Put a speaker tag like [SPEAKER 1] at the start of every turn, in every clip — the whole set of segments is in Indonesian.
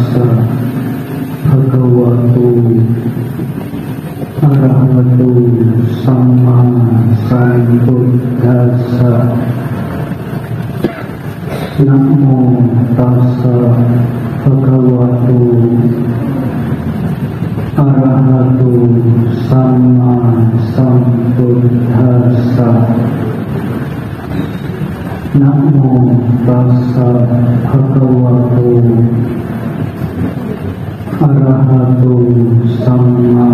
[SPEAKER 1] tassa bhagavato arahato sama sambuddhassa. Namo tassa bhagavato arahato sama sambuddhassa. Namo tassa bhagavato arahato sama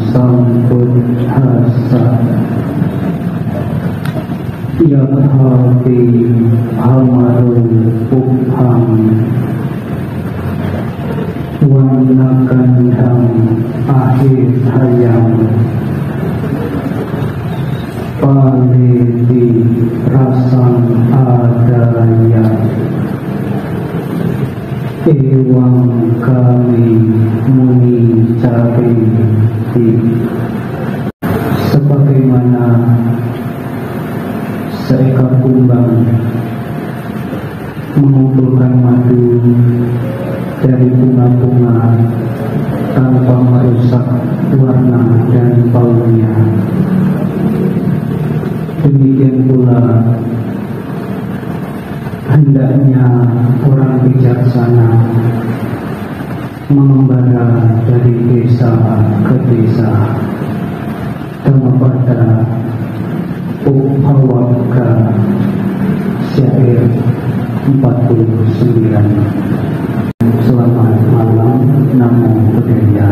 [SPEAKER 1] sambuddhassa. Yathapi hamaru upham wanakandham akhir hayam paleti rasam adaya ewang kami muni cariti. Sebagaimana seekor kumbang mengumpulkan madu dari bunga-bunga tanpa merusak warna dan baunya, demikian pula hendaknya orang bijaksana mengembara dari desa ke desa kepada Upawaka syair 49. Selamat malam, Namo Buddhaya.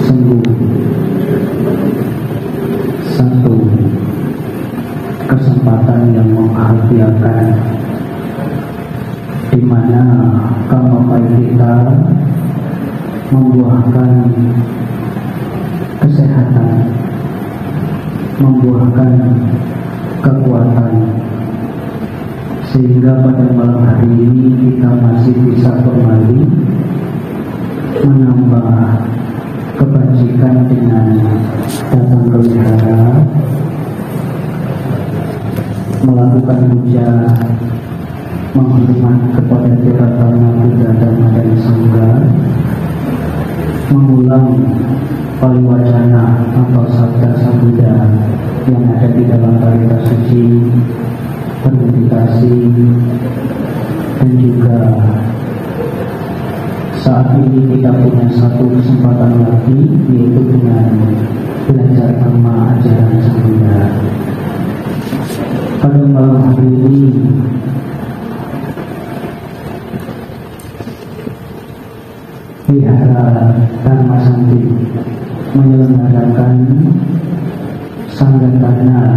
[SPEAKER 1] Sungguh satu kesempatan yang membahagiakan, di mana kampai kita membuahkan kesehatan, membuahkan kekuatan, sehingga pada malam hari ini kita masih bisa kembali menambah kebajikan dengan datang ke wihara, melakukan puja, menghormat kepada Tiratama Buddha Dhamma dan Sangha, mengulang paliwacana atau sabda Sang Buddha yang ada di dalam Parita Suci, bermeditasi, dan juga saat ini kita punya satu kesempatan lagi, yaitu dengan belajar dhamma ajaran Sang Buddha. Pada malam hari ini Wihara Dharma Santi menyelenggarakan sanggatana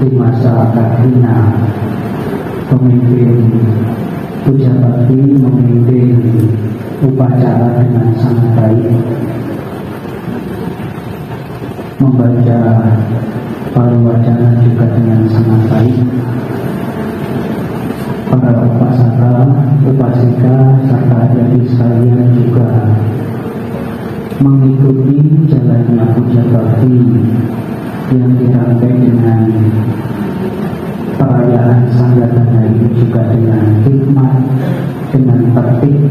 [SPEAKER 1] di masa Kartina. Pemimpin puja bakti memimpin upacara dengan sangat baik, membaca pariwacana juga dengan sangat baik. Para upasaka, upasika, serta adik sekalian juga mengikuti jalannya puja bakti yang dirangkai dengan perayaan sanggatana ini juga dengan hikmat, dengan tertib,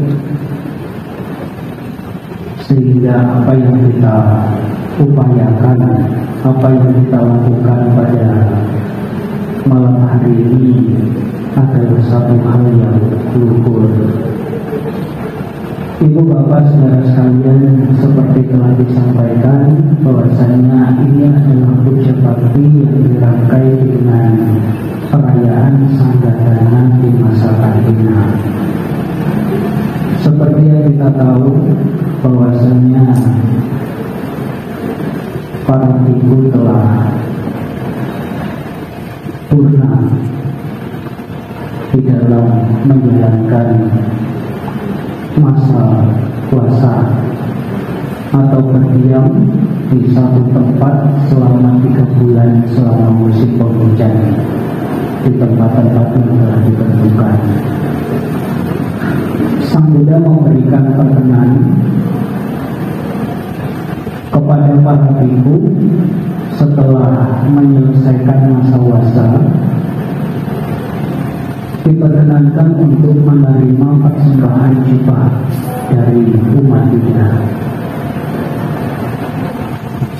[SPEAKER 1] sehingga apa yang kita upayakan, apa yang kita lakukan pada malam hari ini adalah satu hal yang luhur. Ibu bapak saudara sekalian, seperti telah disampaikan bahwasanya ini adalah puja bakti yang dirangkai dengan perayaan sanggatana di masa Kartina. Seperti yang kita tahu bahwasanya para ibu telah purna di dalam menjalankan masa puasa atau berdiam di satu tempat selama 3 bulan selama musim penghujan di tempat-tempat yang telah ditentukan. Sang Buddha memberikan perkenan kepada para biku setelah menyelesaikan masa puasa diperkenankan untuk menerima persembahan jiwa dari umat Buddha.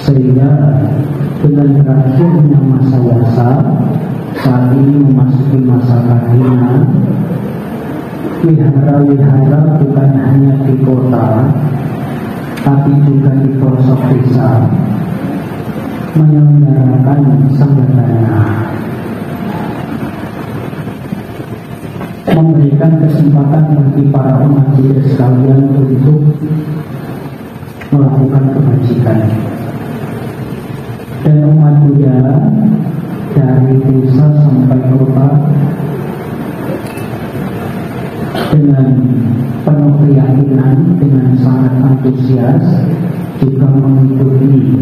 [SPEAKER 1] Sehingga dengan berakhirnya masa wasa, saat ini memasuki masa kahina, wihara-wihara bukan hanya di kota, tapi juga di pelosok desa menyelenggarakan sanggatana, memberikan kesempatan bagi para umat Buddha sekalian untuk melakukan kebajikan. Dan umat Buddha dari desa sampai kota dengan penuh keyakinan, dengan sangat antusias juga mengikuti,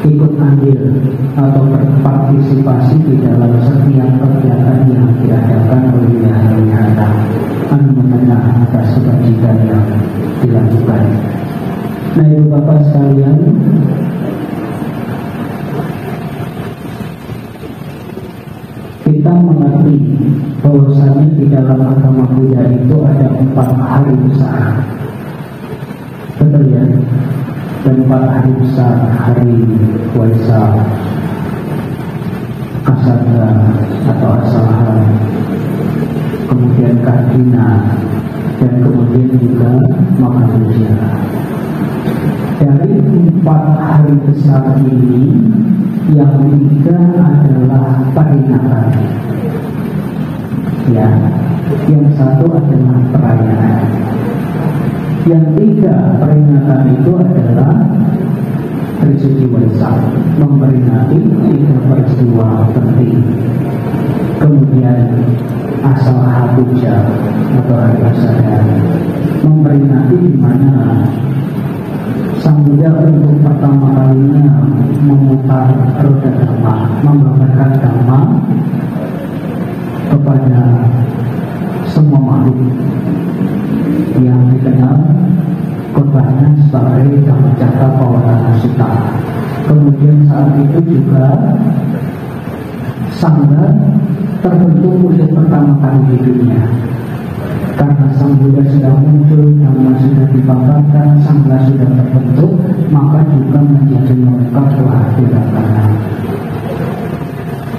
[SPEAKER 1] ikut andil atau berpartisipasi di dalam setiap kegiatan yang diadakan oleh wihara-wihara mengenai atas kebajikan yang dilakukan. Nah, ibu bapak sekalian, kita mengerti bahwasanya di dalam agama Buddha itu ada 4 hari besar, betul ya? Dan 4 hari besar, hari Waisak, Kasada atau Asaha, kemudian Kahina, dan kemudian juga Mahapuja. Dari 4 hari besar ini, yang 3 adalah peringatan, ya, yang 1 adalah perayaan. Yang 3 peringatan itu adalah Trisuci Waisak, memperingati 3 peristiwa penting. Kemudian Asaha Puja atau hari Asada, memperingati di mana Sang Buddha untuk pertama kalinya memutar roda dhamma, membabarkan dhamma kepada semua makhluk yang dikenal khotbahnya sebagai Dhammacakkappavattana Sutta. Kemudian saat itu juga Sangha terbentuk untuk pertama kali di dunia. Karena Sang Buddha sudah muncul, Dhamma sudah dipaparkan, Sangha sudah terbentuk, maka juga menjadi lengkap telah dilaksanakan.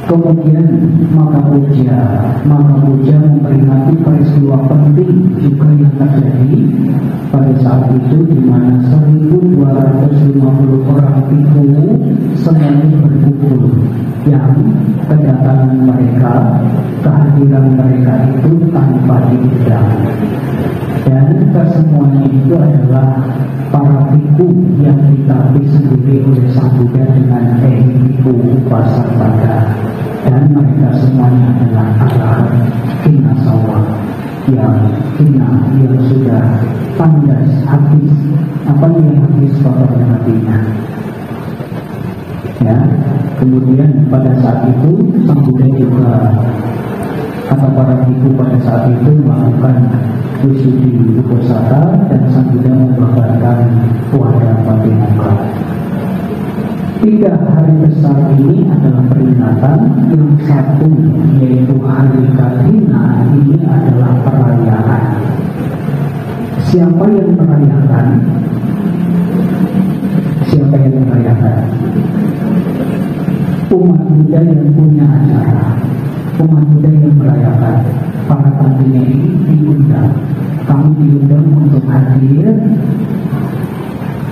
[SPEAKER 1] Kemudian Mahapuja memperingati peristiwa penting juga yang terjadi pada saat itu, di mana 1.250 orang bhikkhu semuanya berkumpul, yang kedatangan mereka, kehadiran mereka itu tanpa diundang. Dan kesemuanya itu adalah para bhikkhu yang ditaati sendiri oleh Sang Buddha dengan bhikkhu Upasarpada. Dan mereka semuanya adalah arahat kinasawa, yang sudah tandas habis, habis kotornya hatinya. Ya, kemudian pada saat itu Sang Buddha juga atau para bhikkhu pada saat itu melakukan Wisudi Uposatha, dan Sang Buddha membabarkan Wadapatimokkha. 3 hari besar ini adalah peringatan. Yang 1 yaitu hari Kahina, ini adalah perayaan. Siapa yang merayakan? Umat Buddha yang punya acara, umat Buddha yang merayakan. Para tamunya ini diundang. Kami diundang untuk hadir,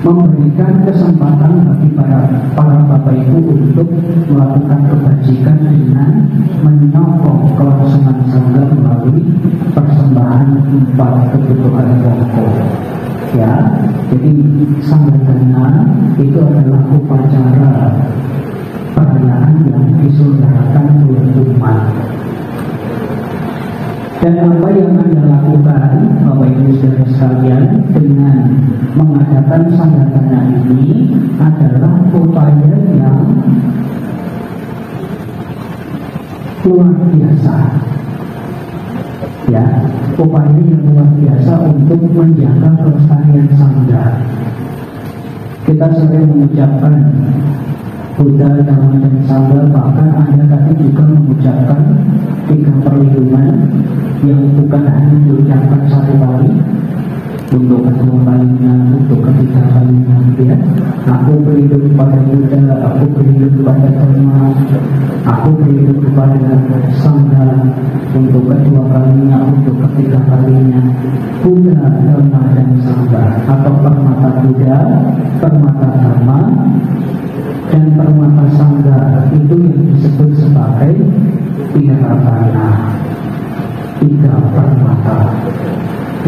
[SPEAKER 1] memberikan kesempatan bagi para bapak ibu untuk melakukan kebajikan dengan menyokong kelangsungan sangga melalui persembahan 4 kebutuhan pokok. Ya, jadi sanggatana itu adalah upacara perayaan yang diselenggarakan oleh umat. Dan apa yang Anda lakukan, Bapak Ibu Saudara sekalian, dengan mengadakan sanggatana ini adalah upaya yang luar biasa. Ya, upaya yang luar biasa untuk menjaga kelestarian sangga. Kita sering mengucapkan Buddha, Dhamma, dan Sangha, bahkan Anda tadi juga mengucapkan 3 perlindungan yang bukan hanya diucapkan satu kali, untuk kedua kalinya, untuk ketiga kalinya, ya. Aku berlindung pada Buddha, aku berlindung pada Dharma, aku berlindung kepada Sangha, untuk kedua kalinya, untuk ketiga kalinya, Buddha, Dharma, dan Sangha, atau permata Buddha, permata Dharma, dan permata Sangha itu yang disebut sebagai Tiratana, 3 permata,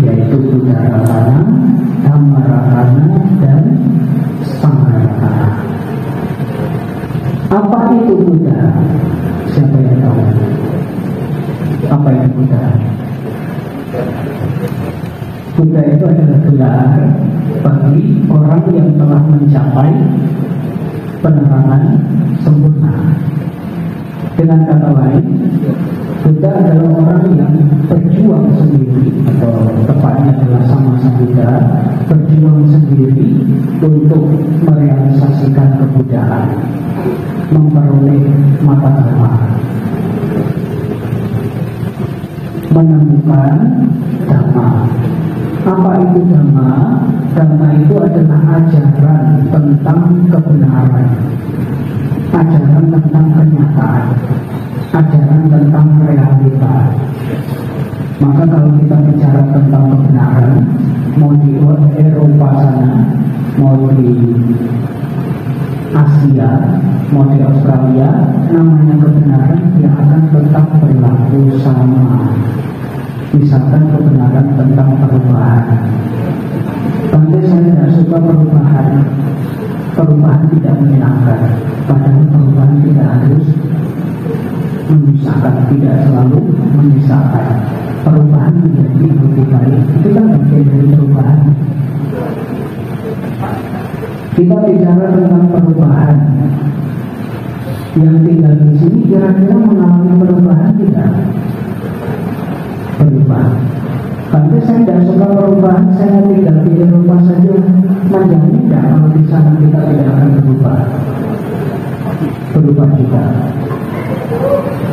[SPEAKER 1] yaitu Buddha Ratana, Dhamma Ratana, dan Sangha Ratana. Apa itu Buddha? Siapa yang tahu? Apa itu Buddha? Buddha itu adalah gelar bagi orang yang telah mencapai penerangan sempurna. Dengan kata lain, Buddha adalah orang yang berjuang sendiri, atau tepatnya adalah sama-sama Buddha berjuang sendiri untuk merealisasikan kebudayaan, memperoleh mata dharma, menemukan dhamma. Apa itu dhamma? Dhamma itu adalah ajaran tentang kebenaran, ajaran tentang kenyataan, ajaran tentang realita. Maka kalau kita bicara tentang kebenaran, mau di Eropa sana, mau di Asia, mau di Australia, namanya kebenaran yang akan tetap berlaku sama. Misalkan kebenaran tentang perubahan. Tentu saya tidak suka perubahan. Perubahan tidak menyenangkan. Padahal perubahan tidak harus menyusahkan, tidak selalu menyusahkan. Perubahan menjadi lebih baik, itu kan bagian dari perubahan. Kita bicara tentang perubahan. Yang tinggal di sini kira-kira mengalami perubahan tidak? Perubahan. Tapi saya tidak suka perubahan, saya tinggal di Eropa saja, menjamin tidak kalau di sana kita tidak akan berubah. Berubah juga.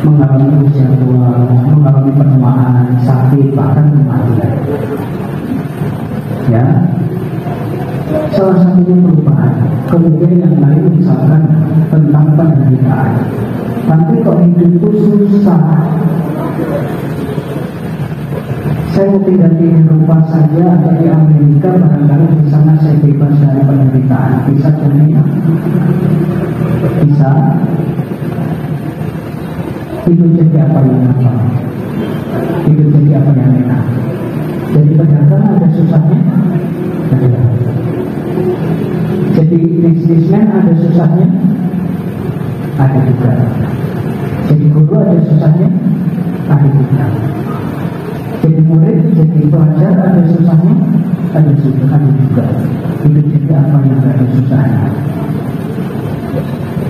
[SPEAKER 1] Mengalami usia tua, mengalami penuaan, sakit, bahkan kematian. Ya, salah satunya perubahan. Kemudian yang lain misalkan tentang penderitaan. Tapi kok hidup itu susah. Saya mau tinggal di Eropa saja atau di Amerika, barangkali di sana saya bebas dari penderitaan. Bisa jadi? Bisa. Hidup jadi apa yang enak? Hidup jadi apa yang enak? Jadi pedagang ada susahnya? Ada. Jadi bisnismen ada susahnya? Ada juga. Jadi guru ada susahnya? Ada juga. Jadi murid, jadi pelajar ada susahnya? Ada juga. Hidup jadi apa yang ada susahnya?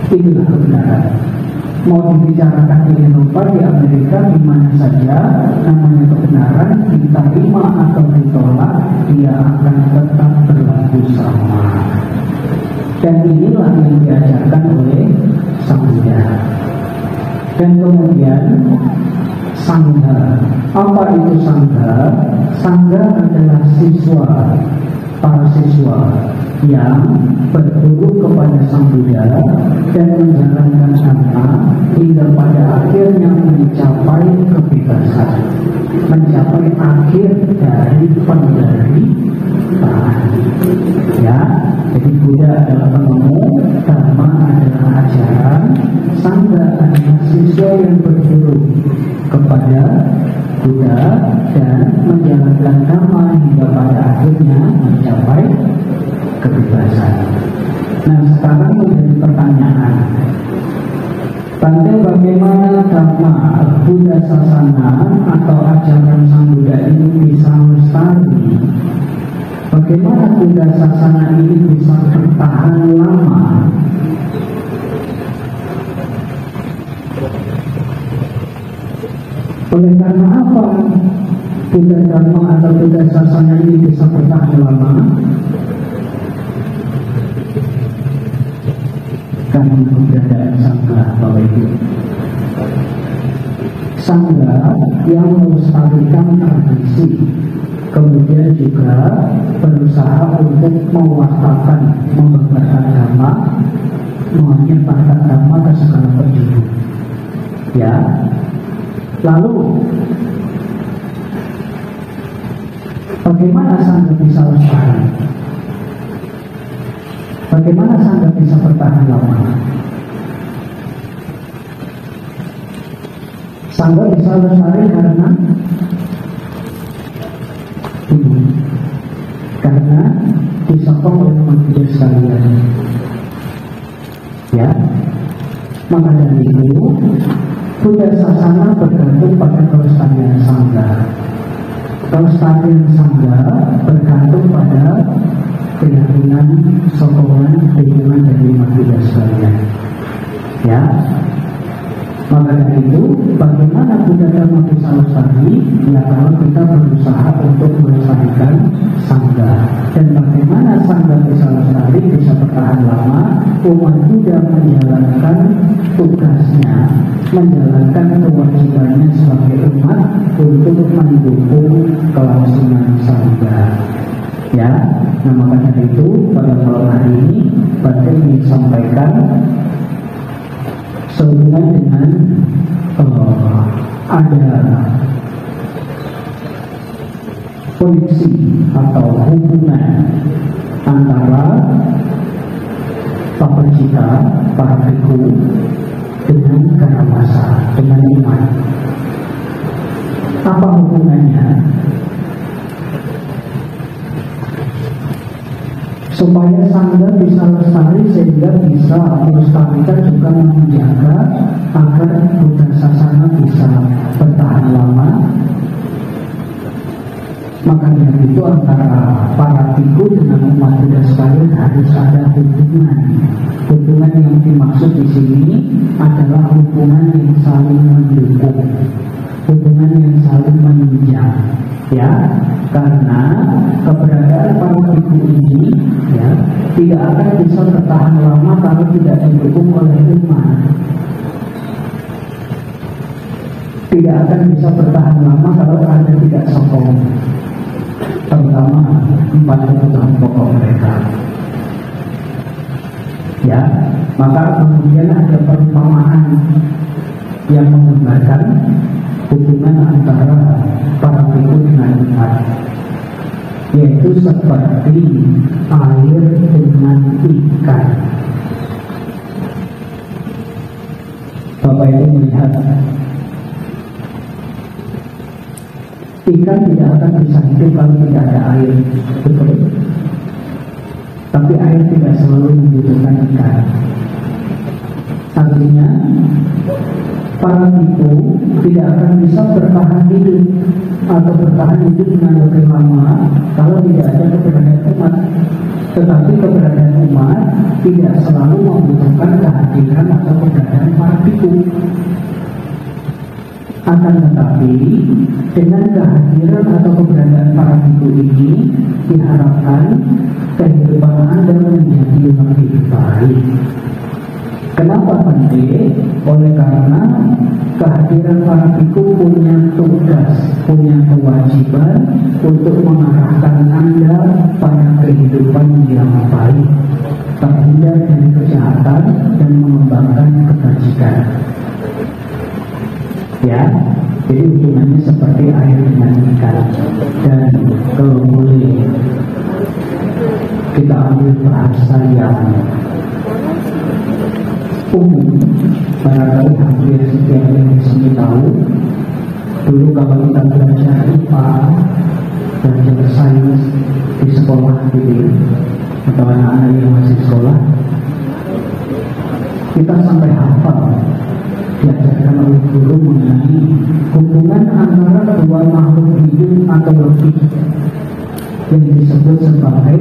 [SPEAKER 1] Inilah kebenaran. Mau dibicarakan di Eropa, di Amerika, di mana saja, namanya kebenaran, diterima atau ditolak, dia akan tetap berlaku sama. Dan inilah yang diajarkan oleh Sang Buddha. Dan kemudian Sangha. Apa itu Sangha? Sangha adalah siswa, para siswa yang berguru kepada Sang Buddha dan menjalankan dhamma hingga pada akhirnya mencapai kebebasan, mencapai akhir dari penderitaan. Ya, jadi Buddha adalah penemu, dhamma adalah ajaran, Sangha adalah siswa yang berguru kepada Buddha dan menjalankan dhamma hingga pada akhirnya mencapai kebebasan. Nah, sekarang menjadi pertanyaan, bagaimana dhamma Buddha Sasana atau ajaran Sang Buddha ini bisa lestari? Bagaimana Buddha Sasana ini bisa bertahan lama? Oleh karena apa Buddha Dhamma atau Buddha Sasana ini bisa bertahan lama? Karena keberadaan Sangha, Bapak Ibu. sangga yang melestarikan tradisi, kemudian juga berusaha untuk mewastakan, menyebarkan agama, menyebarkan agama ke segala penjuru. Ya, lalu bagaimana sangga bisa lestari? Bagaimana sangga bisa bertahan lama? Sangga bisa lestari karena disokong oleh manusia sekalian. Ya, maka dari itu Buddha Sasana bergantung pada kelestarian sangga. Kelestarian sangga bergantung pada keyakinan, sokongan, dukungan dari manusia sekalian. Ya, maka dari itu, bagaimana Buddha Dhamma bisa lestari? Ya, kalau kita berusaha untuk melestarikan sangga. Dan bagaimana sangga bisa lestari, bisa bertahan lama? Umat Buddha menjalankan tugasnya, menjalankan kewajibannya sebagai umat untuk mendukung kelangsungan sangga. Ya, nah maka dari itu pada malam hari ini Bapak disampaikan sehubungan dengan ada koneksi atau hubungan antara Papacita, para bhikkhu dengan Ganawasa, dengan iman. Apa hubungannya? Supaya sangga bisa lestari sehingga bisa melestarikan juga menjaga agar Buddha Sasana bisa bertahan lama. Maka dari itu antara para bhikkhu dengan umat Buddha sekalian harus ada hubungan. Hubungan yang dimaksud di sini adalah hubungan yang saling mendukung, hubungan yang saling menunjang. Ya, karena keberadaan para bhikkhu ini ya tidak akan bisa bertahan lama kalau tidak didukung oleh umat. Tidak akan bisa bertahan lama kalau Anda tidak sokong, terutama 4 kebutuhan pokok mereka. Ya, maka kemudian ada perumpamaan yang menggambarkan hubungan antara para bhikkhu dengan umat, yaitu seperti air dengan ikan. Bapak Ibu melihat ikan tidak akan bisa hidup kalau tidak ada air, betul? Tapi air tidak selalu membutuhkan ikan. Artinya para bhikkhu tidak akan bisa bertahan hidup atau bertahan hidup dengan lebih lama kalau tidak ada keberadaan umat. Tetapi keberadaan umat tidak selalu membutuhkan kehadiran atau keberadaan para bhikkhu. Akan tetapi dengan kehadiran atau keberadaan para bhikkhu ini diharapkan kehidupan Anda menjadi lebih baik. Kenapa penting? Oleh karena kehadiran para bhikkhu punya tugas, punya kewajiban untuk mengarahkan Anda pada kehidupan yang baik, terhindar dari kejahatan dan mengembangkan kebajikan. Ya, jadi hubungannya seperti air dengan ikan. Dan kalau boleh kita ambil bahasa yang umum, barangkali hampir setiap yang di sini tahu. Dulu kalau kita belajar IPA, belajar sains di sekolah gitu, atau anak-anak yang masih sekolah, kita sampai hafal diajarkan oleh guru mengenai hubungan antara dua makhluk hidup atau lebih yang disebut sebagai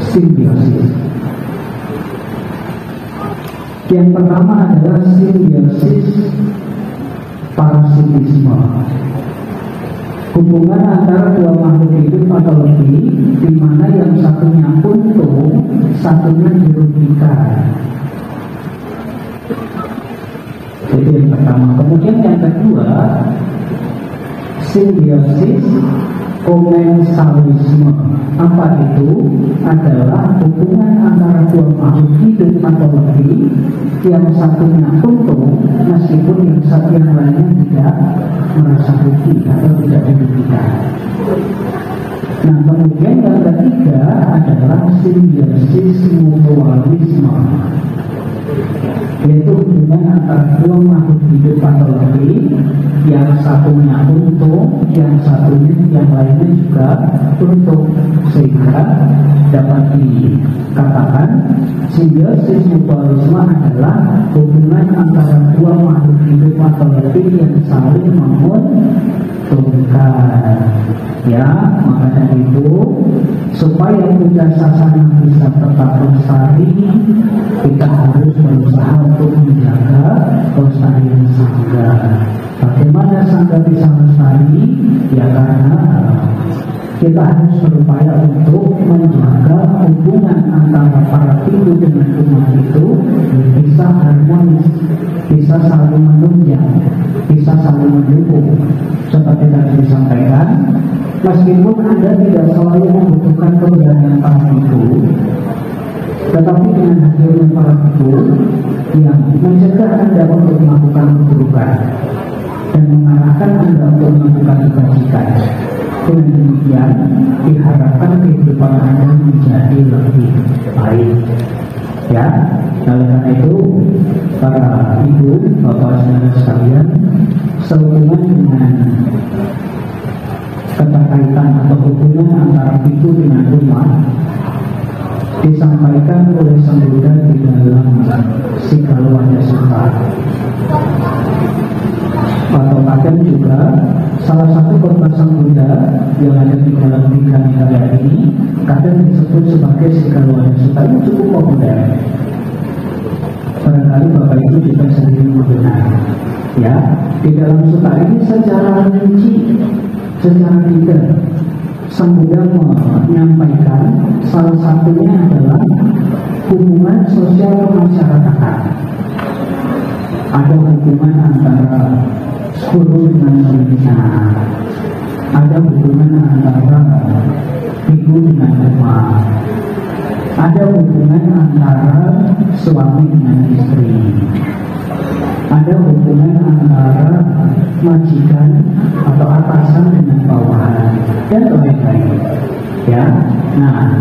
[SPEAKER 1] simbiosis. Yang pertama adalah simbiosis parasitisme. Hubungan antara dua makhluk hidup atau lebih, di mana yang satunya untung, satunya dirugikan. Itu yang pertama. Kemudian yang kedua, simbiosis komensalisme. Apa itu? Adalah hubungan antara dua makhluk hidup atau lebih, yang satunya untung meskipun yang lainnya tidak merasa rugi atau tidak dirugikan. Nah, kemudian yang ketiga adalah simbiosis mutualisme, yaitu hubungan antara dua makhluk hidup atau lebih, yang satunya untung, yang satunya yang lainnya juga untung, sehingga dapat dikatakan simbiosis mutualisme adalah hubungan antara dua makhluk hidup atau lebih yang saling menguntungkan. Ya, maka dari itu supaya puja sasana bisa tetap lestari, kita harus berusaha untuk menjaga kelestarian sangga. Bagaimana sangga bisa lestari? Ya karena kita harus berupaya untuk menjaga hubungan antara para biku dengan umat itu bisa harmonis, bisa saling menunjang, bisa saling mendukung. Seperti tadi disampaikan, meskipun Anda tidak selalu membutuhkan keberadaan para biku, tetapi dengan hadirnya para biku yang mencegah Anda untuk melakukan keburukan dan mengarahkan Anda untuk melakukan kebajikan, dengan demikian diharapkan kehidupan Anda menjadi lebih baik. Ya, oleh karena itu para ibu, bapak, saudara sekalian, sehubungan dengan keterkaitan atau hubungan antara biku dengan umat disampaikan oleh Sang Buddha di dalam Sigalowada Sutta. Atau kadang juga salah satu khotbah Sang Buddha yang ada di dalam tiga nikaya ini kadang disebut sebagai Sigalowada Sutta. Itu cukup populer. Barangkali Bapak Ibu juga sendiri mendengar. Ya, di dalam sutta ini secara rinci, secara detail Sang Buddha menyampaikan salah satunya adalah hubungan sosial kemasyarakatan. Ada hubungan antara guru dengan muridnya, ada hubungan antara ibu dengan umat, ada hubungan antara suami dengan istri, ada hubungan antara majikan atau atasan dengan bawahan, dan lain-lain. Ya, nah,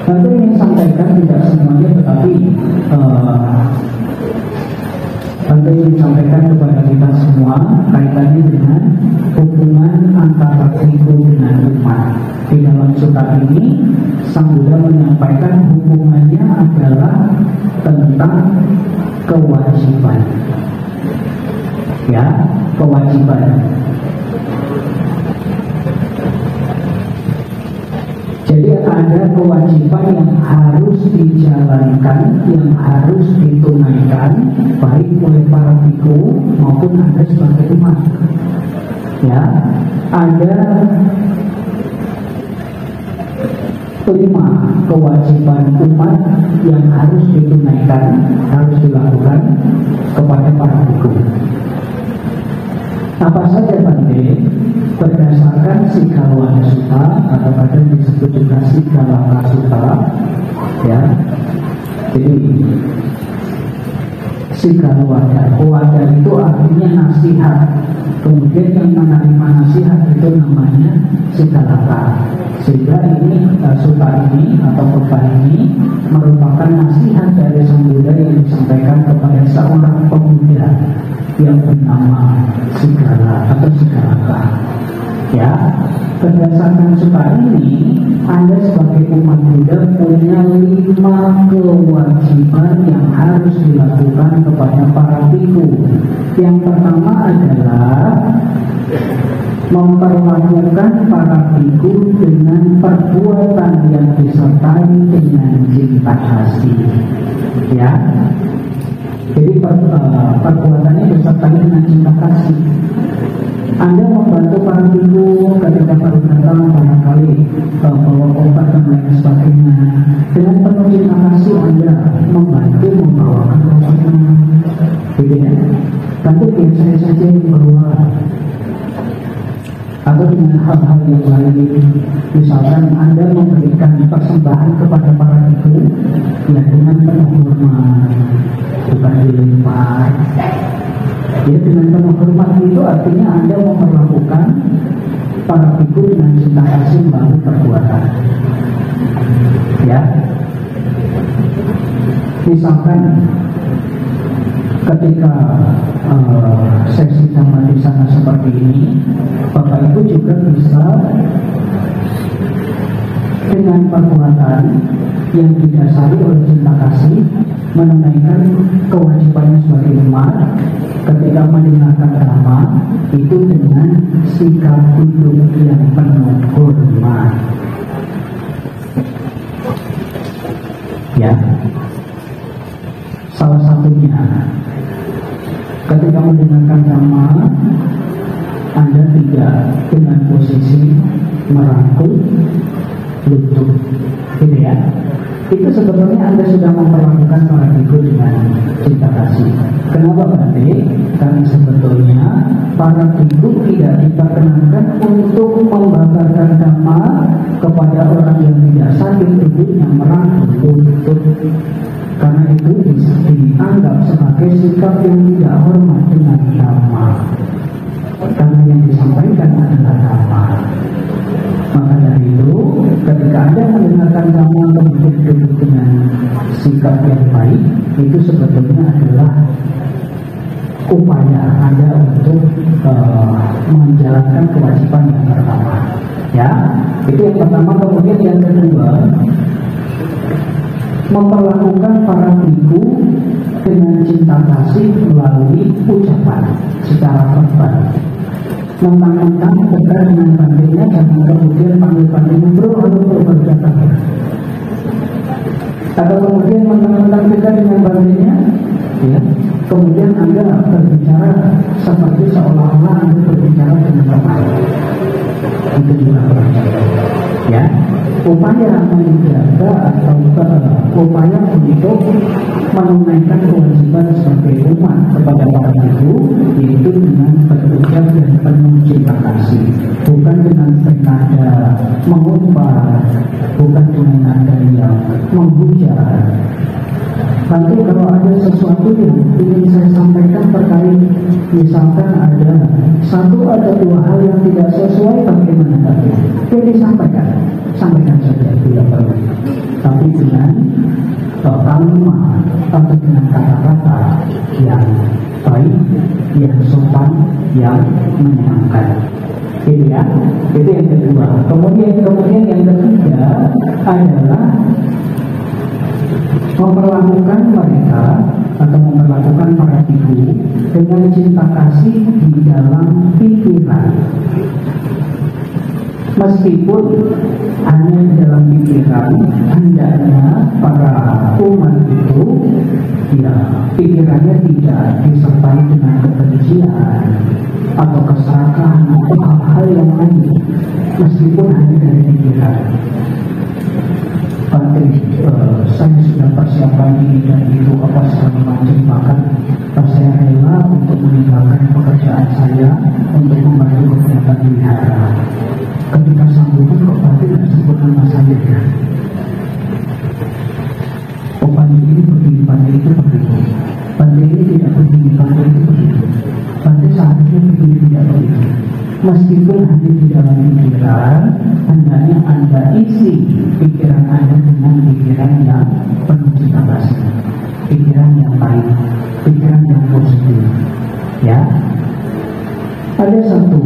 [SPEAKER 1] tentu ingin sampaikan tidak semuanya, tetapi tentu ingin sampaikan kepada kita semua kaitannya dengan hubungan antara biku dengan umat. Di dalam sutta ini, Sang Buddha menyampaikan hubungannya adalah tentang kewajiban. Ya, kewajiban. Jadi ada kewajiban yang harus dijalankan, yang harus ditunaikan, baik oleh para biku maupun Anda sebagai umat. Ya, ada 5 kewajiban umat yang harus ditunaikan, harus dilakukan kepada para biku. Apa saja Bante? Berdasarkan Sigalowada Sutta atau kadang disebut juga Sigalaka Sutta. Ya, jadi Sigalowada, Wada itu artinya nasihat. Kemudian yang menerima nasihat itu namanya Sigalaka. Sehingga ini sutta ini atau khotbah ini merupakan nasihat dari Sang Buddha yang disampaikan kepada seorang pemuda yang bernama Sigala atau Sigalaka. Ya, berdasarkan sutta ini, Anda sebagai umat Buddha punya 5 kewajiban yang harus dilakukan kepada para biku. Yang pertama adalah memperlakukan para biku dengan perbuatan yang disertai dengan cinta kasih. Ya, jadi perbuatannya disertai dengan cinta kasih. Anda membantu para ibu ketika baru datang barangkali bawa obat dan lain sebagainya. Dengan penuh cinta kasih Anda membantu membawakan obatnya, gitu ya. Nanti biar saya saja yang bawa. Atau dengan hal-hal yang lain, misalkan Anda memberikan persembahan kepada para ibu ya dengan penuh hormat, bukan dilempar. Ya, dengan penuh hormat itu artinya Anda memperlakukan para ibu dengan cinta kasih melalui perbuatan. Ya, misalkan ketika sesi sama di sana seperti ini, Bapak Ibu juga bisa dengan perbuatan yang didasari oleh cinta kasih menunaikan kewajibannya sebagai umat ketika mendengarkan dhamma itu dengan sikap duduk yang penuh hormat. Ya, salah satunya ketika mendengarkan dhamma Anda tidak dengan posisi merangkul lutut, gitu ya. Itu sebetulnya Anda sudah memperlakukan para ibu dengan cinta kasih. Kenapa berarti? Karena sebetulnya para ibu tidak diperkenankan untuk membabarkan dhamma kepada orang yang tidak sakit tubuhnya merangkul lutut. Karena itu dianggap sebagai sikap yang tidak hormat dengan dhamma. Karena yang disampaikan adalah dhamma. Maka dari itu, ketika Anda mendengarkan dhamma kemudian duduk dengan sikap yang baik, itu sebetulnya adalah upaya Anda untuk menjalankan kewajiban yang pertama. Ya, itu yang pertama. Kemudian yang kedua, memperlakukan para ibu dengan cinta kasih melalui ucapan secara verbal. Mentang-mentang dekat dengan bandingnya, jangan kemudian panggil-panggilnya bro, berdatang. Atau kemudian mentang-mentang dekat dengan bandingnya, ya, kemudian Anda berbicara seperti seolah-olah Anda berbicara dengan teman. Itu juga ya, upaya menjaga atau upaya untuk menunaikan kewajiban sebagai umat kepada para ibu, yaitu dengan berucap dan penuh cinta kasih, bukan dengan nada mengumpat, bukan dengan nada yang menghujat. Nanti kalau ada sesuatu yang ingin saya sampaikan terkait, misalkan ada satu atau dua hal yang tidak sesuai, bagaimana tadi? Jadi sampaikan saja, tidak perlu. Tapi dengan kalimat atau dengan kata-kata yang baik, yang sopan, yang menyenangkan. Gitu ya, itu yang kedua. Kemudian yang ketiga adalah memperlakukan mereka atau memperlakukan para ibu dengan cinta kasih di dalam pikiran. Meskipun hanya di dalam pikiran, hendaknya para umat itu ya pikirannya tidak disertai dengan kebencian atau keserakahan atau hal-hal yang lain, meskipun hanya dari pikiran. Saya sudah persiapkan ini dan itu apa segala macam, bahkan saya rela untuk meninggalkan pekerjaan saya untuk membantu kegiatan wihara. Ketika sambutan kok berarti tidak sebut nama saya ya. Oh, pantai ini begini, pantai itu begitu. Pantai ini tidak begini, pantai itu begitu. Pantai seharusnya begini, tidak begitu. Meskipun hanya di dalam pikiran, hendaknya Anda isi pikiran Anda dengan pikiran yang penuh cinta kasih, pikiran yang baik, pikiran yang positif. Ya, ada satu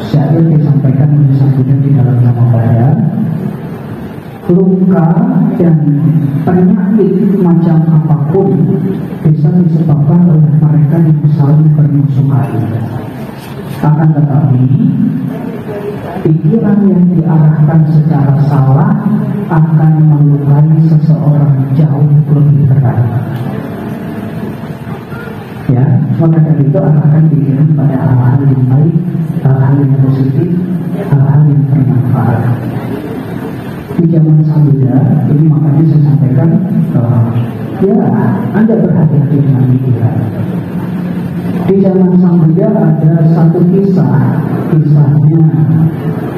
[SPEAKER 1] syair disampaikan oleh Sang Buddha di dalam Dhammapada. Luka dan penyakit macam apapun bisa disebabkan oleh mereka yang saling bermusuhan. Akan tetapi pikiran yang diarahkan secara salah akan melukai seseorang jauh lebih berat. Ya, Maka dari itu arahkan pikiran pada hal-hal yang baik, hal-hal yang positif, hal-hal yang bermanfaat. Di zaman Sang Buddha ini makanya saya sampaikan, ya Anda berhati-hati dengan pikiran. Di zaman Sang Buddha ada satu kisahnya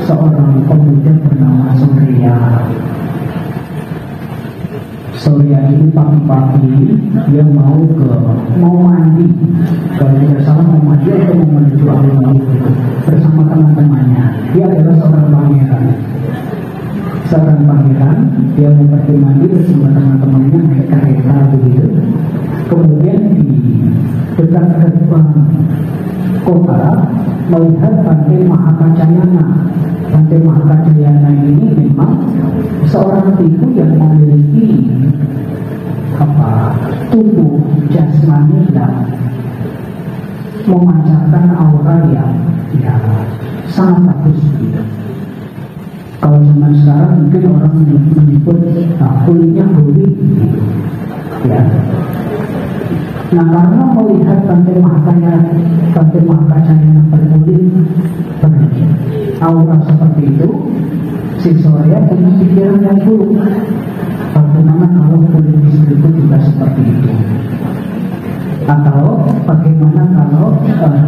[SPEAKER 1] seorang pemuda bernama Surya. Surya ini pagi-pagi dia mau mandi, kalau tidak salah mau mandi atau mau menuju alun-alun bersama teman-temannya. Dia adalah seorang pangeran, dia mau pergi mandi bersama teman-temannya naik kereta begitu. Kemudian di dekat gerbang kota melihat Bante Mahakacayana. Bante Mahakacayana ini memang seorang biku yang memiliki tubuh jasmani yang memancarkan aura yang sangat bagus gitu. Kalau zaman sekarang mungkin orang menyebut kulitnya gurih gitu. Ya. Nah, karena melihat Bante Mahakacayana berkulit aura seperti itu, si Surya punya pikiran yang buruk. Bagaimana kalau kulit istriku juga seperti itu? Atau bagaimana kalau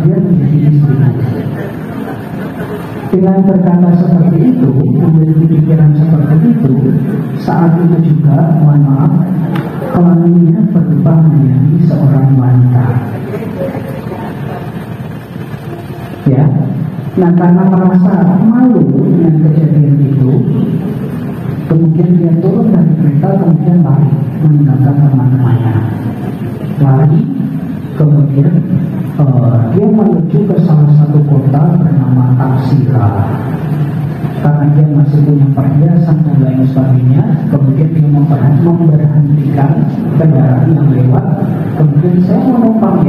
[SPEAKER 1] dia menjadi istrinya? Dengan berkata seperti itu, memiliki pikiran seperti itu, saat itu juga, mohon maaf, kelaminnya berubah menjadi seorang wanita. Ya, nah karena merasa malu dengan kejadian itu, kemudian dia turun dari kereta, kemudian lari meninggalkan teman-temannya. Lari, kemudian dia menuju ke salah satu kota bernama Tarsila. Karena dia masih punya perhiasan dan lain sebagainya, kemudian dia memberhentikan kendaraan yang lewat. Kemudian saya menumpang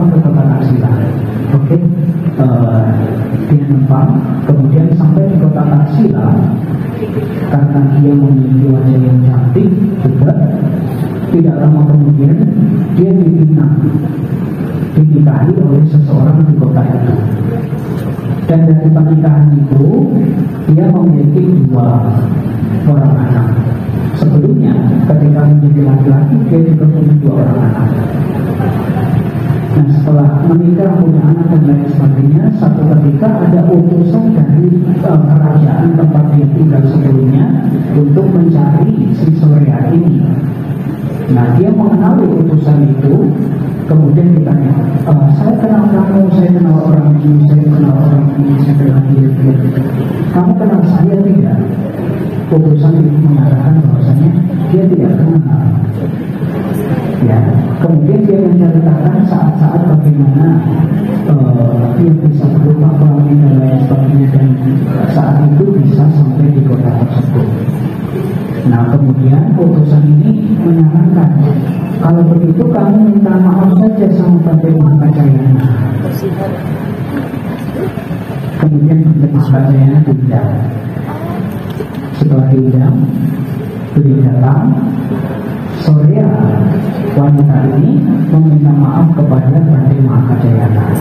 [SPEAKER 1] ke kota Tarsila. Oke, dia numpang, kemudian sampai di kota Tarsila. Karena dia memiliki wajah yang cantik juga, tidak lama kemudian dia dinikahi oleh seseorang di kota itu. Dan dari pernikahan itu dia memiliki 2 orang anak. Sebelumnya ketika menjadi laki-laki dia juga punya 2 orang anak. Nah, setelah menikah punya anak dan lain sebagainya, satu ketika ada utusan dari kerajaan tempat dia tinggal sebelumnya untuk mencari si Surya ini. Nah, dia mengenali utusan itu, kemudian ditanya, saya kenal kamu, saya kenal orang ini, saya kenal orang ini, saya kenal dia. Kamu kenal saya tidak? Utusan itu mengatakan bahwasanya dia tidak kenal. Ya, kemudian dia menceritakan saat-saat bagaimana dia bisa berupa kelamin dan lain sebagainya, dan saat itu bisa sampai di kota tersebut. Nah, kemudian utusan ini menyarankan, kalau begitu kamu minta maaf saja sama Bante Mahakacayana. Kemudian Bante Mahakacayana diundang. Setelah diundang, beliau datang. Surya, wanita ini meminta maaf kepada Bante Mahakacayana.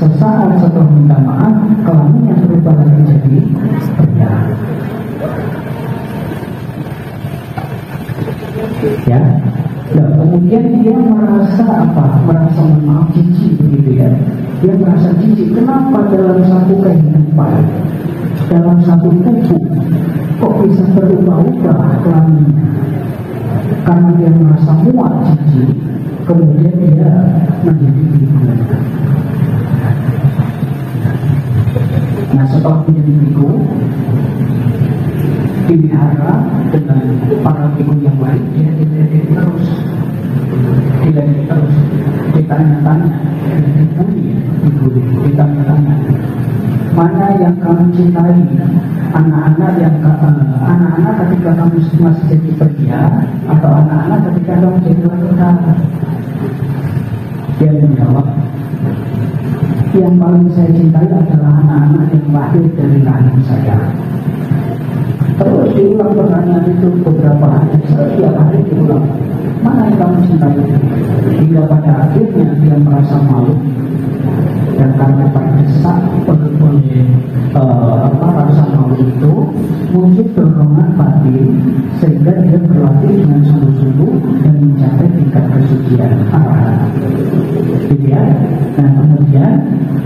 [SPEAKER 1] Sesaat setelah minta maaf, kelaminnya berubah lagi jadi pria. Ya, nah, kemudian dia merasa merasa maaf, jijik begitu ya. Dia merasa jijik. Kenapa dalam satu kehidupan, dalam satu tubuh, kok bisa berubah-ubah kelaminnya? Karena dia merasa muak, jijik, kemudian dia menjadi biku. Nah, setelah menjadi biku, dipelihara dengan para biku yang lain, dia dididik terus, ditanya-tanya, dibully, ditanya-tanya, mana yang kamu cintai? Anak-anak ketika kamu masih jadi pria, atau anak-anak ketika kamu jadi wanita? Dia menjawab, yang paling saya cintai adalah anak-anak yang lahir dari rahim saya. Terus diulang pertanyaan itu beberapa hari, setiap hari diulang. mana yang kamu cintai? Hingga pada akhirnya dia merasa malu, dan karena terdesak oleh rasa malu itu, muncul dorongan batin sehingga dia berlatih dengan sungguh-sungguh dan mencapai tingkat kesucian arahat. Gitu ya. Nah kemudian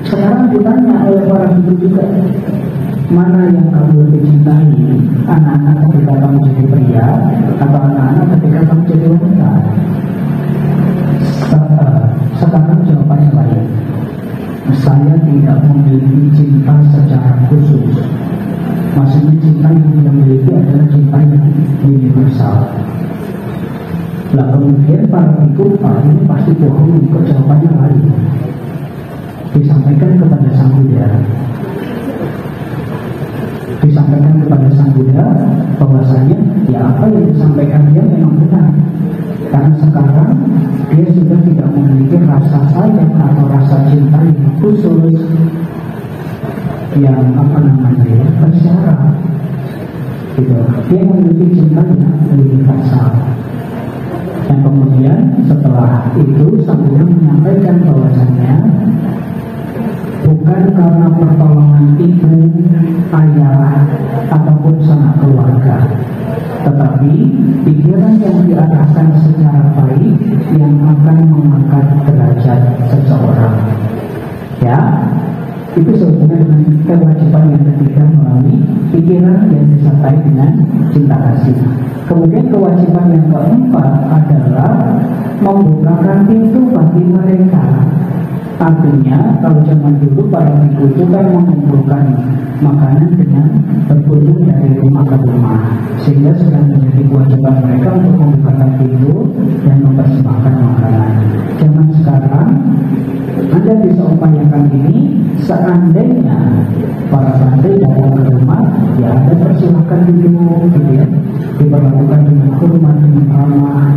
[SPEAKER 1] sekarang ditanya oleh para guru juga, mana yang kamu lebih cintai, anak-anak ketika kamu jadi pria atau anak-anak ketika kamu jadi wanita? Sekarang jawabannya lain. Saya tidak memiliki cinta secara khusus. Maksudnya cinta yang dia miliki adalah cinta yang universal. Lah kemudian para biku, ini pasti bohong, kok jawabannya lain. Disampaikan kepada Sang Buddha. Disampaikan kepada Sang Buddha bahwasanya ya apa yang disampaikan dia memang benar. Karena sekarang dia sudah tidak memiliki rasa sayang atau rasa cinta yang khusus, yang bersyarat, gitu. Dia memiliki cinta yang universal. Dan kemudian setelah itu Sang Buddha menyampaikan bahwasanya bukan karena pertolongan ibu, ayah, ataupun sanak keluarga, tetapi pikiran yang diarahkan secara baik yang akan mengangkat derajat seseorang. Ya, itu sehubungan dengan kewajiban yang ketiga melalui pikiran yang disertai dengan cinta kasih. Kemudian kewajiban yang keempat adalah membukakan pintu bagi mereka. Artinya kalau zaman dulu para biku itu kan mengumpulkan makanan dengan berkunjung dari rumah ke rumah, sehingga sudah menjadi kewajiban mereka untuk membukakan pintu dan mempersembahkan makanan. Zaman sekarang Anda bisa upayakan ini, seandainya para santri datang ke rumah, ya Anda persilahkan duduk, gitu ya, diperlakukan dengan hormat, dengan ramah.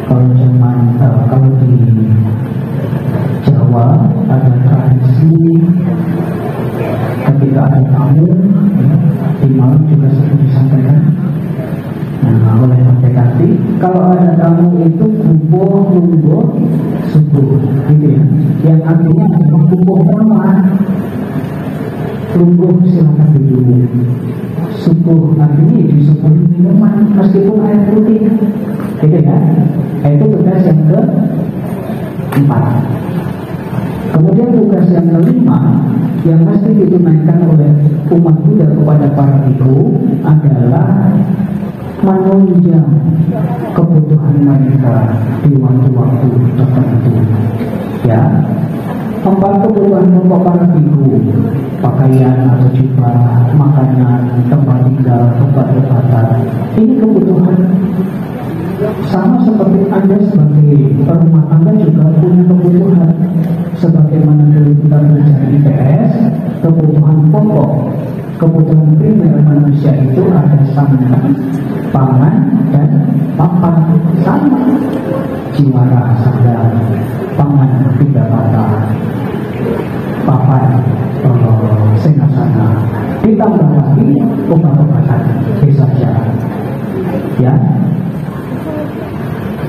[SPEAKER 1] Kalau di Jawa ada tradisi ketika ada tamu, ya, di malam juga sering disampaikan. Nah, oleh PKT, kalau ada tamu itu kumpul lungguh subuh, gitu ya. Yang artinya kumpul hormat. Lungguh silakan dulu. Subuh artinya disubuhi minuman meskipun air putih, gitu ya. Itu tugas yang keempat. Kemudian tugas yang kelima yang mesti ditunaikan oleh umat Buddha kepada para biku adalah menunjang kebutuhan mereka di waktu-waktu tertentu. Ya, 4 kebutuhan pokok para biku: pakaian atau jubah, makanan, tempat tinggal, tempat obatan. Ini kebutuhan sama seperti Anda sebagai rumah tangga juga punya kebutuhan. Sebagaimana dulu kita belajar di IPS, kebutuhan pokok, kebutuhan primer manusia itu ada sandang, pangan, dan papan. Sama, jiwara sandang, pangan 3 kata, papan senasana, ditambah lagi obat-obatan saja. Ya,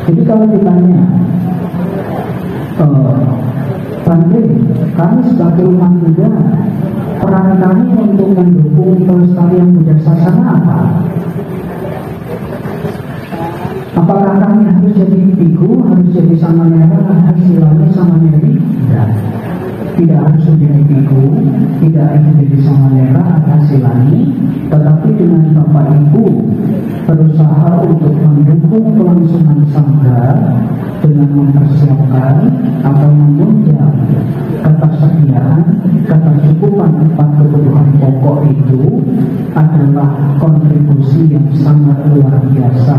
[SPEAKER 1] jadi kalau ditanya, Bante, kami sebagai umat Buddha, peran kami untuk mendukung pelestarian Buddha Sasana apa? Apakah kami harus jadi biku, harus jadi samanera, hasilnya samaneri? Tidak harus menjadi biku, tidak harus menjadi samanera, hasilani, tetapi dengan Bapak Ibu berusaha untuk mendukung kelangsungan sangga dengan mempersiapkan atau menunjang ketersediaan, ketercukupan 4 kebutuhan pokok itu adalah kontribusi yang sangat luar biasa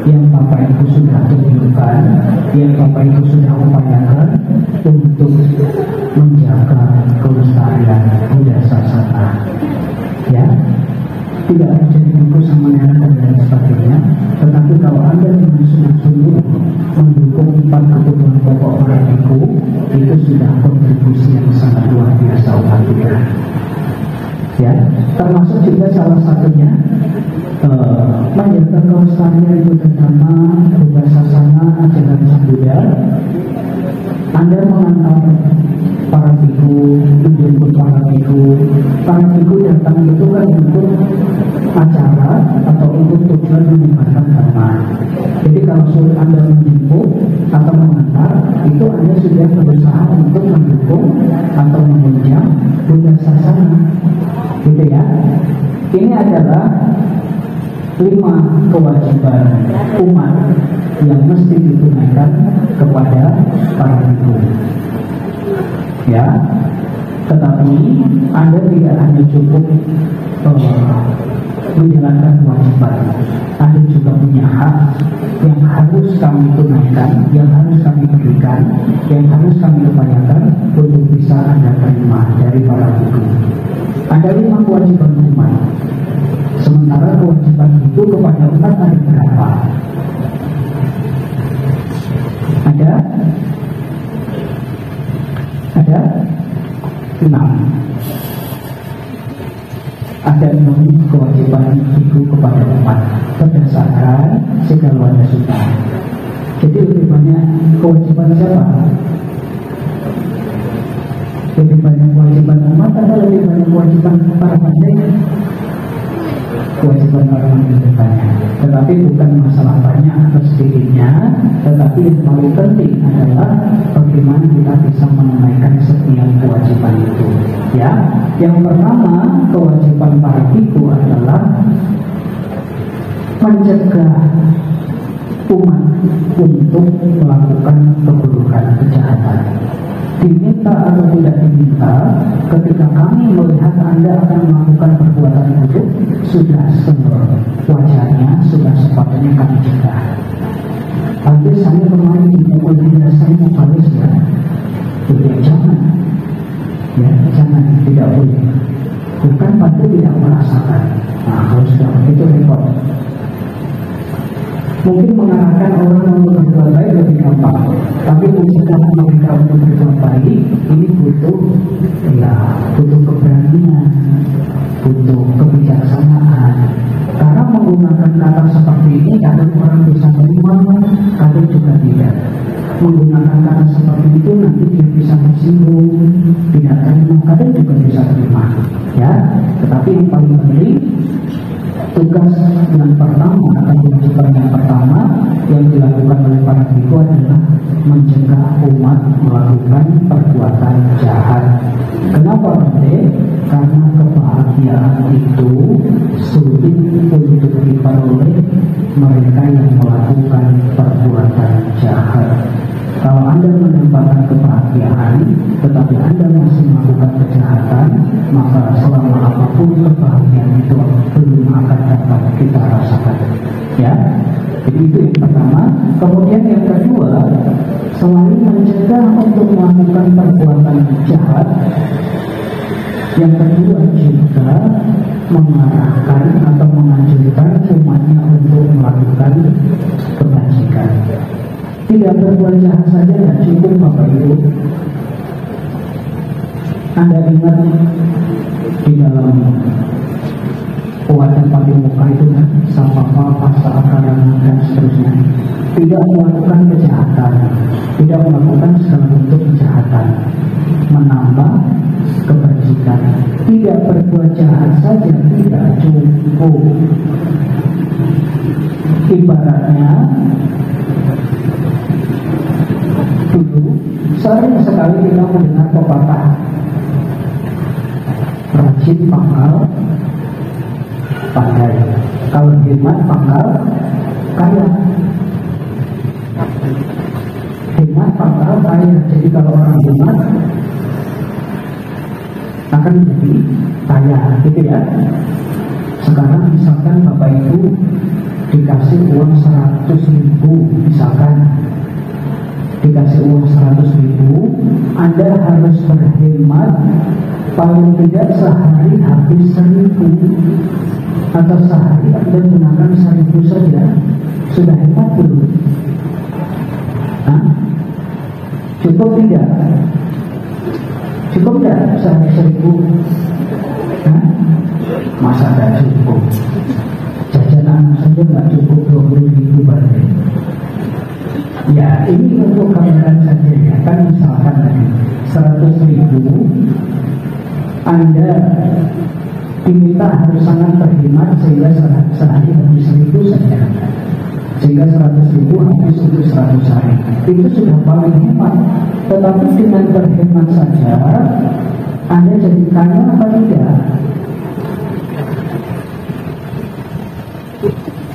[SPEAKER 1] yang Bapak Ibu sudah tunjukkan, yang Bapak Ibu sudah upayakan untuk menjaga kelestarian Buddha Sasana. Ya, tidak harus jadi buku sama dan lain sebagainya, tetapi kalau Anda dengan sungguh-sungguh mendukung 4 kebutuhan pokok para biku, itu sudah kontribusi yang sangat luar biasa umat Buddha. Ya, termasuk juga salah satunya menjaga kelestarian itu bersama Buddha Sasana ajaran Sang Buddha. Anda mengantar para biku, menjemput para biku datang itu kan untuk acara atau untuk tujuan menyebarkan dharma. Jadi kalau suruh Anda menjemput atau mengantar, itu Anda sudah berusaha untuk mendukung atau menunjang Buddha Sasana, gitu ya. Ini adalah 5 kewajiban umat yang mesti ditunaikan kepada para biku. Ya, tetapi Anda tidak hanya cukup menjalankan kewajiban, Anda juga punya hak yang harus kami tunaikan, yang harus kami berikan, yang harus kami upayakan untuk bisa Anda terima dari para biku. Ada 5 kewajiban umat. Sementara kewajiban itu kepada umat ada berapa? Ada 6. Ada 6 kewajiban itu kepada umat berdasarkan segala sunnah. Jadi lebih banyak kewajiban siapa? Lebih banyak kewajiban umat atau lebih banyak kewajiban para pandai? Kewajiban orang lebih banyak, tetapi bukan masalah banyak atau sedikitnya, tetapi yang paling penting adalah bagaimana kita bisa menunaikan setiap kewajiban itu. Ya, yang pertama kewajiban para biku adalah mencegah umat untuk melakukan keburukan, kejahatan. Diminta atau tidak diminta, ketika kami melihat Anda akan melakukan perbuatan buruk, sudah sewajarnya, sudah sepatutnya kami cegah. Tapi saya kemarin dipukul dia, saya mau balas ya. Jangan, ya jangan, tidak boleh. Bukan pasti tidak merasakan. Nah, kalau sudah begitu repot. Mungkin mengarahkan orang untuk berbuat baik lebih gampang, tapi mencegah mereka untuk berbuat baik ini butuh keberanian, butuh kebijaksanaan. Karena menggunakan kata seperti ini kadang orang bisa terima, kadang juga tidak. Menggunakan kata seperti itu nanti dia bisa tersinggung, tidak terima, kadang juga bisa terima. Ya, tetapi yang paling penting, tugas yang pertama atau kewajiban yang pertama yang dilakukan oleh para biku adalah mencegah umat melakukan perbuatan jahat. Kenapa penting? Karena kebahagiaan itu sulit untuk diperoleh mereka yang melakukan perbuatan jahat. Kalau Anda mendapatkan kebahagiaan, tetapi Anda masih melakukan kejahatan, maka selama apapun kebahagiaan itu belum akan dapat kita rasakan. Ya, jadi itu yang pertama. Kemudian yang kedua, selain mencegah untuk melakukan perbuatan jahat, yang kedua juga mengarahkan atau menganjurkan umatnya untuk melakukan kebajikan. Tidak berbuat jahat saja tidak cukup, Bapak Ibu. Anda ingat di dalam Wajah Patimura itu kan, Sapapa, Pasta Akarana dan seterusnya. Tidak melakukan kejahatan, tidak melakukan segala bentuk kejahatan, menambah kebajikan. Tidak berbuat jahat saja tidak cukup. Ibaratnya dulu sering sekali kita mendengar pepatah rajin pangkal pandai, kalau hemat pangkal kaya. Hemat pangkal kaya. Jadi kalau orang hemat akan menjadi kaya, gitu ya. Sekarang misalkan Bapak Ibu dikasih uang 100.000, misalkan dikasih uang 100.000, Anda harus berhemat paling tidak sehari habis 1.000, atau sehari Anda gunakan 1.000 saja. Sudah hemat belum? Hah? Cukup tidak? Cukup tidak sehari 1.000? Hah? Masa tidak cukup? Jajan gambaran saja ya, kan misalkan tadi 100.000 Anda diminta harus sangat berhemat sehingga sehari habis 1.000 saja, sehingga 100.000 habis untuk 100 hari, itu sudah paling hemat. Tetapi dengan berhemat saja Anda jadi kaya apa tidak?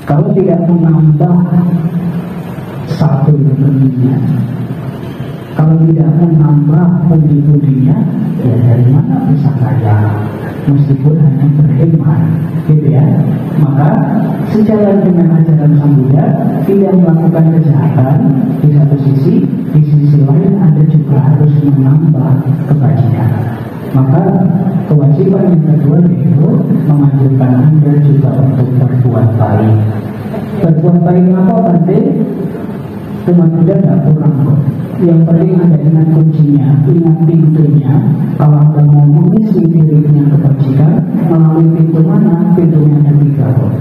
[SPEAKER 1] Kalau tidak menambah satu pundi-pundinya, kalau tidak menambah pundi-pundinya, ya dari mana bisa kaya? Meskipun hanya berhemat, gitu ya. Maka sejalan dengan ajaran Sang Buddha, tidak melakukan kejahatan di satu sisi, di sisi lain Anda juga harus menambah kebajikan. Maka kewajiban yang kedua yaitu menganjurkan Anda juga untuk berbuat baik. Berbuat baik apa nanti? Umat Buddha tidak kurang kok. Yang penting Anda ingat kuncinya, ingat pintunya. Kalau Anda mau mengisi dirinya kebajikan, melalui pintu mana? Pintunya ada 3 kok.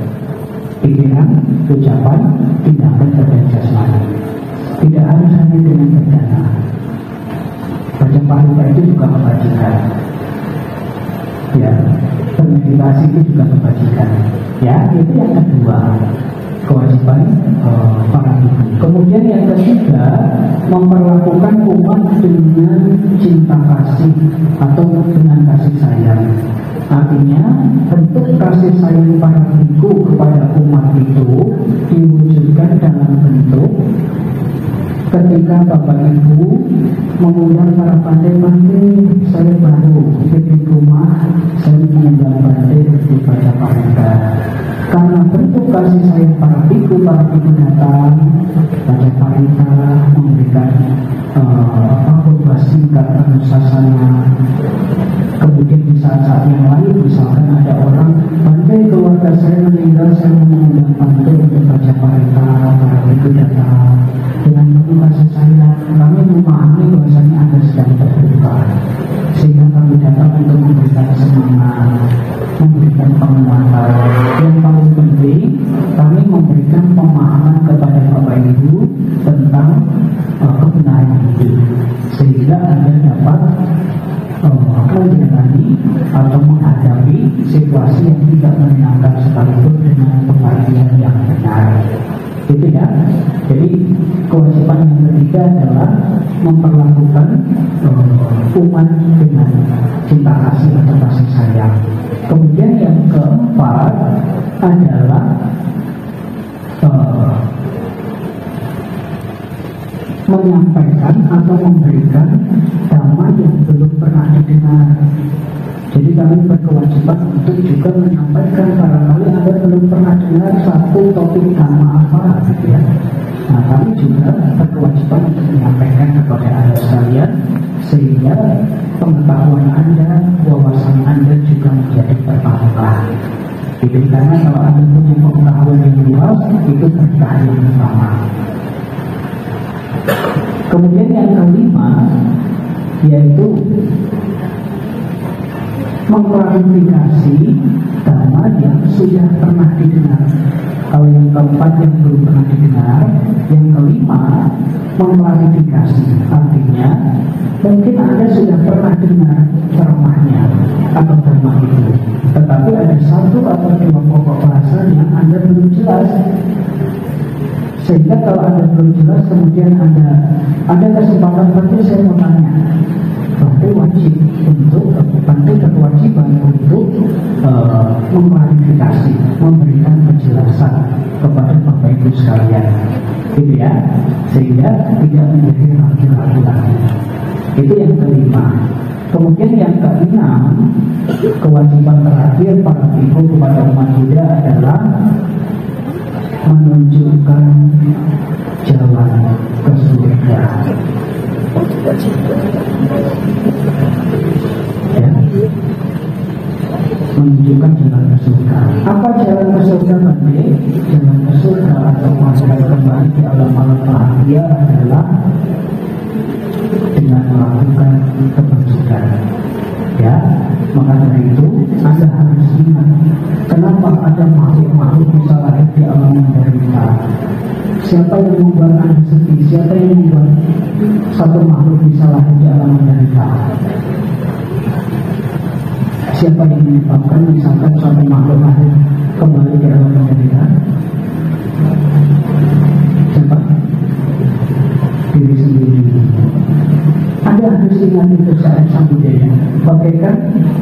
[SPEAKER 1] Pikiran, ucapan, tindakan, dan jasmani. Tidak harus hanya dengan berdana. Baca parita itu juga kebajikan. Ya, bermeditasi itu juga kebajikan. Ya, itu yang kedua, kewajiban para ibu. Kemudian yang ketiga, memperlakukan umat dengan cinta kasih atau dengan kasih sayang. Artinya, bentuk kasih sayang para biku kepada umat itu diwujudkan dalam bentuk ketika Bapak Ibu mengundang para pandai-pandai, saya baru bikin rumah, saya mengundang pandai dibaca parita. Karena bentuk kasih sayang para biku datang baca parita, memberikan khotbah singkat anusasana. Kemudian di saat-saat yang lain, misalkan ada orang pandai keluarga saya meninggal, saya mengundang pandai untuk baca parita, para biku datang. Dengan penuh kasih sayang, kami memahami bahwasanya Anda sedang berduka, sehingga kami datang untuk memberikan semangat, memberikan penguatan. Yang paling penting, kami memberikan pemahaman kepada Bapak Ibu tentang kebenaran itu, sehingga Anda dapat menjalani atau menghadapi situasi yang tidak menyenangkan sekalipun dengan pengertian yang benar. Gitu ya. Jadi kewajiban yang ketiga adalah memperlakukan umat dengan cinta kasih atau kasih sayang. Kemudian yang keempat adalah menyampaikan atau memberikan dhamma yang belum pernah didengar. Jadi kami berkewajiban untuk juga menyampaikan, barangkali Anda belum pernah dengar satu topik dhamma apa gitu ya. Nah, kami juga berkewajiban untuk menyampaikan kepada Anda sekalian, sehingga pengetahuan Anda, wawasan Anda juga menjadi bertambah. Jadi karena kalau Anda punya pengetahuan yang luas, itu berkah yang utama. Kemudian yang kelima, yaitu mengklarifikasi dhamma yang sudah pernah didengar. Kalau yang keempat yang belum pernah didengar, yang kelima mengklarifikasi. Artinya mungkin Anda sudah pernah dengar ceramahnya atau dhamma itu, tetapi ada satu atau dua pokok bahasa yang Anda belum jelas. Sehingga kalau Anda belum jelas, kemudian ada kesempatan, berarti saya mau tanya, berarti wajib untuk, berarti berkewajiban untuk mengklarifikasi, memberikan penjelasan kepada Bapak Ibu sekalian, gitu ya, sehingga tidak menjadi ragu-ragu lagi. Itu yang kelima. Kemudian yang keenam, kewajiban terakhir para ibu kepada umat Buddha adalah menunjukkan jalan ke surga. Ya. Menunjukkan jalan ke surga. Apa jalan ke surga nanti? Jalan ke surga atau masuk kembali ke alam-alam bahagia adalah dengan melakukan kebajikan. Ya, maka dari itu Anda harus ingat, Kenapa ada makhluk-makhluk bisa lahir di alam menderita? Siapa yang membuat Anda sedih? Siapa yang membuat satu makhluk bisa lahir di alam menderita? Siapa yang menyebabkan misalkan suatu makhluk lahir kembali di alam menderita? Siapa? Diri sendiri. Anda harus ingat itu saat Sambudaya, bagaikan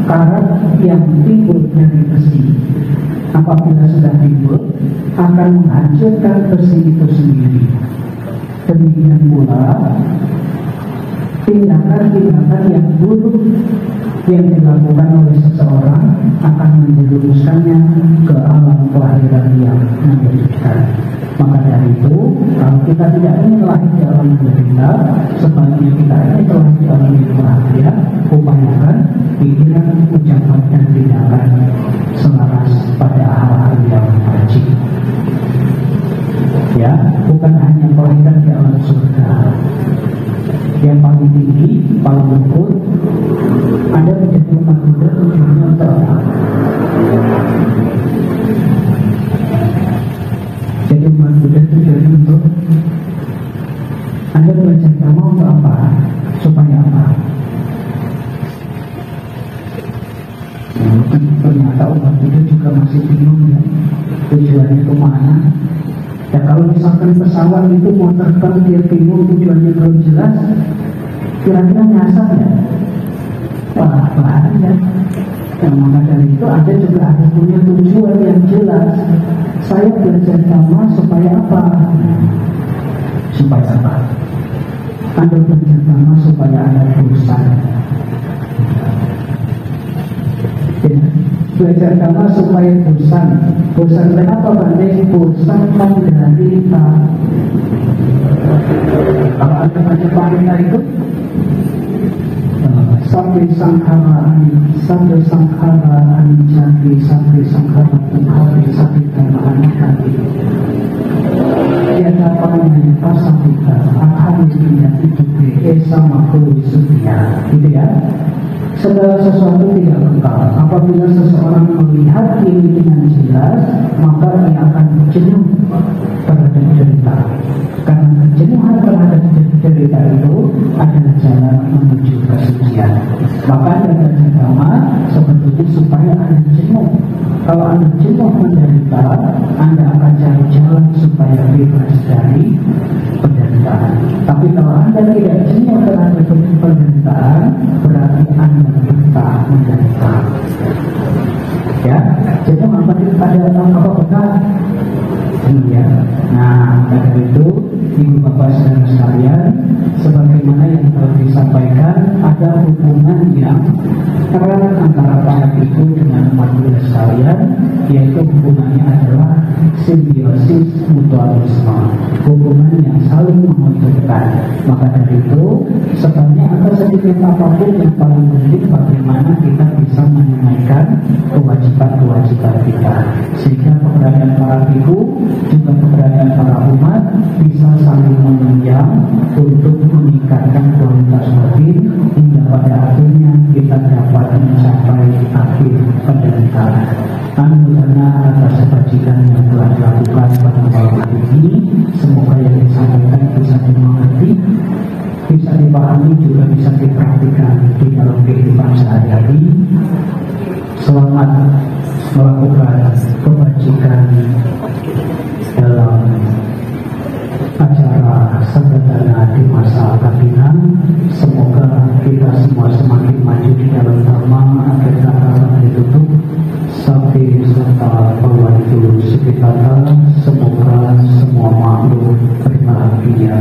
[SPEAKER 1] karat yang timbul dari besi. Apabila sudah timbul, akan menghancurkan besi itu sendiri. Demikian pula tindakan-tindakan yang buruk yang dilakukan oleh seseorang akan menjerumuskannya ke alam kelahiran yang menyedihkan. Maka dari itu, kalau kita tidak ingin lahir di alam menderita, sebaliknya kita ingin lahir di alam yang bahagia, upayakan pikiran, ucapan, dan tindakan selaras pada hal-hal yang wajib. Ya, bukan hanya kelahiran di alam surga yang paling tinggi, paling luhur. Anda menjadi umat Buddha tujuannya untuk apa? Jadi umat Buddha tujuannya untuk Anda belajar dhamma untuk apa? Supaya apa? Ternyata umat Buddha juga masih bingung ya, tujuannya kemana. Ya kalau misalkan pesawat itu mau terbang dia bingung tujuannya belum jelas, kira-kira nyasar ya? Pelan-pelan ya. Nah, maka dari itu Anda juga harus punya tujuan yang jelas. Saya belajar dhamma supaya apa? Supaya apa? Anda belajar dhamma supaya Anda bosan. Ya, belajar dhamma supaya bosan. Bosan kenapa Bante? Bosan menderita. Kalau Anda baca Parita itu sampai sangkara anjati, sampai sangkara tunghari, sampai dhamma anjati. Dia dapatnya pasang kita akan menjadi juga esa makhluk setia, gitu ya. Segala sesuatu tidak kekal. Apabila seseorang melihat ini dengan jelas, maka dia akan jenuh terhadap cerita. Karena kejenuhan terhadap cerita itu adalah jalan menuju kesucian. Maka dengan dhamma seperti itu supaya Anda jenuh. Kalau Anda jenuh menderita, Anda akan cari jalan supaya bebas dari penderitaan. Tapi kalau Anda tidak jenuh terhadap penderitaan, berarti Anda betah menderita. Ya, jenuh apa benar? Iya. Nah, dari itu Ibu Bapak Saudara sekalian, sebagaimana yang telah disampaikan, ada hubungan yang erat antara para bhikkhu dengan umat Buddha sekalian, yaitu hubungannya adalah simbiosis mutualisme, hubungan yang saling menguntungkan. Maka dari itu, sebanyak atau sedikit apapun yang paling penting bagaimana kita bisa menunaikan kewajiban-kewajiban kita, sehingga keberadaan para bhikkhu juga keberadaan para umat bisa saling menunjang untuk meningkatkan kualitas batin hingga pada akhirnya kita dapat mencapai akhir penderitaan. Karena atas kebajikan yang telah dilakukan pada malam ini, semoga yang disampaikan bisa dimengerti, bisa dipahami, juga bisa dipraktikkan di dalam kehidupan sehari-hari. Selamat melakukan kebajikan dalam acara Sanggatana di masa akan datang. Semoga kita semua semakin maju di dalam dhamma, akhir kata ditutup sampai serta bawaitu sekitar. Semoga semua makhluk berbahagia.